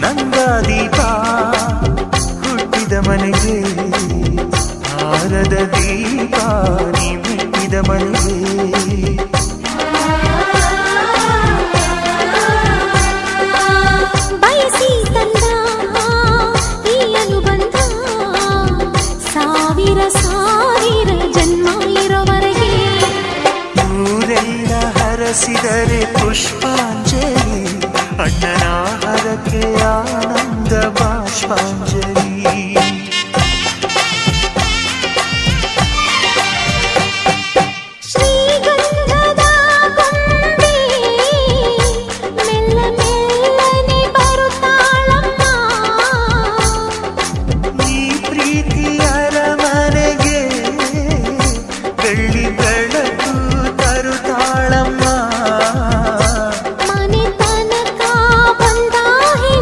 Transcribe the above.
ನಂದ ದೀಪ ಹುಟ್ಟಿದ ಮನೆಗೆ ಹಾರದ ದೀಪ ನೀ ಮೆಟ್ಟಿದ ಮನೆಗೆ ಬಯಸಿ ತಂದ ಈ ಅನುಬಂಧ ಸಾವಿರ ಸಾವಿರ ಜನ್ಮ ಇರೋವರೆಗೆ ಊರೆಲ್ಲ ಹರಸಿದರೆ ಪುಷ್ಪಾಂಜಲಿ ಅಣ್ಣನ ಹರಕೆ ಆನಂದ ಬಾಷ್ಪಾಂಜಲಿ